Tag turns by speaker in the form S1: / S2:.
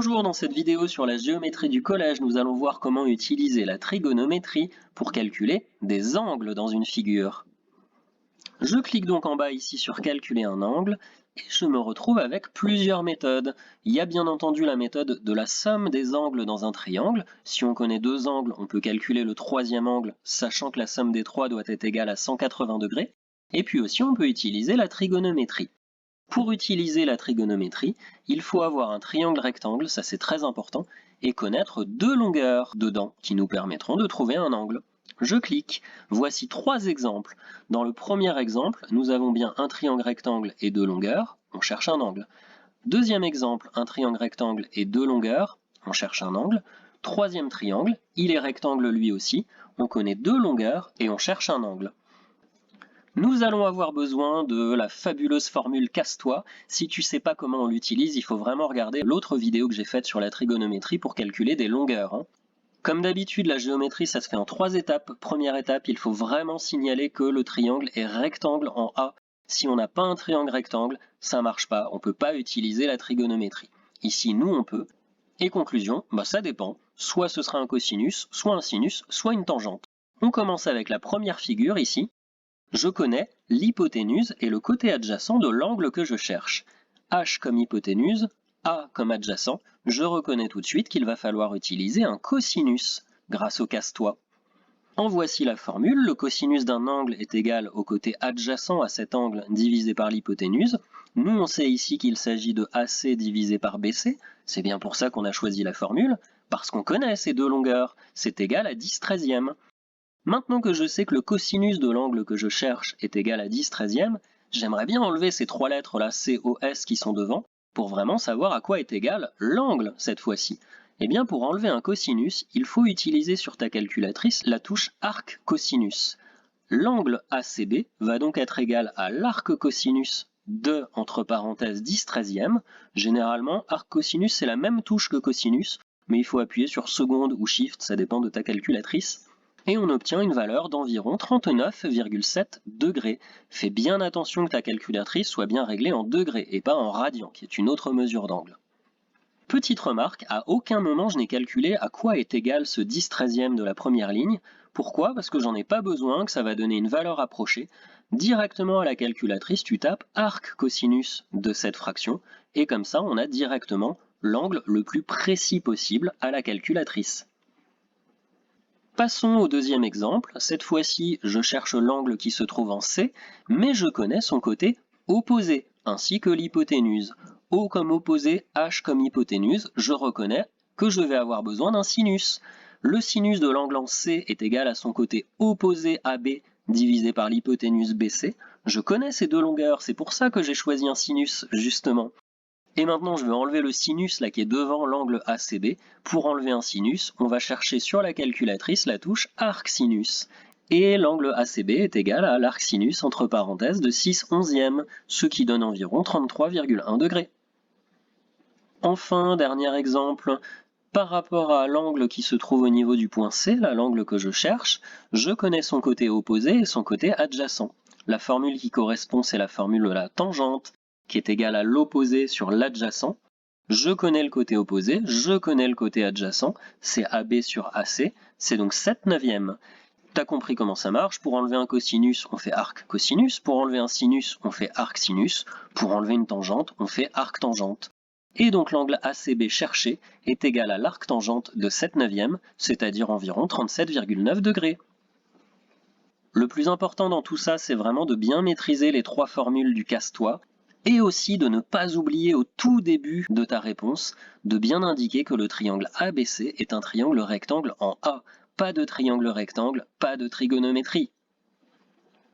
S1: Bonjour, dans cette vidéo sur la géométrie du collège, nous allons voir comment utiliser la trigonométrie pour calculer des angles dans une figure. Je clique donc en bas ici sur calculer un angle et je me retrouve avec plusieurs méthodes. Il y a bien entendu la méthode de la somme des angles dans un triangle. Si on connaît deux angles, on peut calculer le troisième angle, sachant que la somme des trois doit être égale à 180 degrés. Et puis aussi, on peut utiliser la trigonométrie. Pour utiliser la trigonométrie, il faut avoir un triangle rectangle, ça c'est très important, et connaître deux longueurs dedans qui nous permettront de trouver un angle. Je clique. Voici trois exemples. Dans le premier exemple, nous avons bien un triangle rectangle et deux longueurs, on cherche un angle. Deuxième exemple, un triangle rectangle et deux longueurs, on cherche un angle. Troisième triangle, il est rectangle lui aussi, on connaît deux longueurs et on cherche un angle. Nous allons avoir besoin de la fabuleuse formule casse-toi. Si tu ne sais pas comment on l'utilise, il faut vraiment regarder l'autre vidéo que j'ai faite sur la trigonométrie pour calculer des longueurs. Comme d'habitude, la géométrie, ça se fait en trois étapes. Première étape, il faut vraiment signaler que le triangle est rectangle en A. Si on n'a pas un triangle rectangle, ça ne marche pas. On ne peut pas utiliser la trigonométrie. Ici, nous, on peut. Et conclusion, ça dépend. Soit ce sera un cosinus, soit un sinus, soit une tangente. On commence avec la première figure ici. Je connais l'hypoténuse et le côté adjacent de l'angle que je cherche. H comme hypoténuse, A comme adjacent, je reconnais tout de suite qu'il va falloir utiliser un cosinus grâce au casse-toi. En voici la formule, le cosinus d'un angle est égal au côté adjacent à cet angle divisé par l'hypoténuse. Nous on sait ici qu'il s'agit de AC divisé par BC, c'est bien pour ça qu'on a choisi la formule, parce qu'on connaît ces deux longueurs, c'est égal à 10/13. Maintenant que je sais que le cosinus de l'angle que je cherche est égal à 10/13, j'aimerais bien enlever ces trois lettres là, COS qui sont devant, pour vraiment savoir à quoi est égal l'angle cette fois-ci. Eh bien pour enlever un cosinus, il faut utiliser sur ta calculatrice la touche arc cosinus. L'angle ACB va donc être égal à l'arc cosinus de, entre parenthèses, 10/13. Généralement, arc cosinus c'est la même touche que cosinus, mais il faut appuyer sur seconde ou shift, ça dépend de ta calculatrice. Et on obtient une valeur d'environ 39,7 degrés. Fais bien attention que ta calculatrice soit bien réglée en degrés et pas en radians, qui est une autre mesure d'angle. Petite remarque, à aucun moment je n'ai calculé à quoi est égal ce 10/13 de la première ligne. Pourquoi? Parce que j'en ai pas besoin, que ça va donner une valeur approchée. Directement à la calculatrice, tu tapes arc cosinus de cette fraction, et comme ça on a directement l'angle le plus précis possible à la calculatrice. Passons au deuxième exemple. Cette fois-ci, je cherche l'angle qui se trouve en C, mais je connais son côté opposé, ainsi que l'hypoténuse. O comme opposé, H comme hypoténuse, je reconnais que je vais avoir besoin d'un sinus. Le sinus de l'angle en C est égal à son côté opposé AB divisé par l'hypoténuse BC. Je connais ces deux longueurs, c'est pour ça que j'ai choisi un sinus, justement. Et maintenant, je vais enlever le sinus là qui est devant l'angle ACB. Pour enlever un sinus, on va chercher sur la calculatrice la touche arcsinus. Et l'angle ACB est égal à l'arcsinus entre parenthèses de 6/11, ce qui donne environ 33,1 degrés. Enfin, dernier exemple, par rapport à l'angle qui se trouve au niveau du point C, là l'angle que je cherche, je connais son côté opposé et son côté adjacent. La formule qui correspond, c'est la formule de la tangente, qui est égale à l'opposé sur l'adjacent. Je connais le côté opposé, je connais le côté adjacent, c'est AB sur AC, c'est donc 7/9. T'as compris comment ça marche, pour enlever un cosinus, on fait arc cosinus, pour enlever un sinus, on fait arc sinus, pour enlever une tangente, on fait arc tangente. Et donc l'angle ACB cherché est égal à l'arc tangente de 7/9, c'est-à-dire environ 37,9 degrés. Le plus important dans tout ça, c'est vraiment de bien maîtriser les trois formules du casse-toi, et aussi de ne pas oublier au tout début de ta réponse de bien indiquer que le triangle ABC est un triangle rectangle en A. Pas de triangle rectangle, pas de trigonométrie.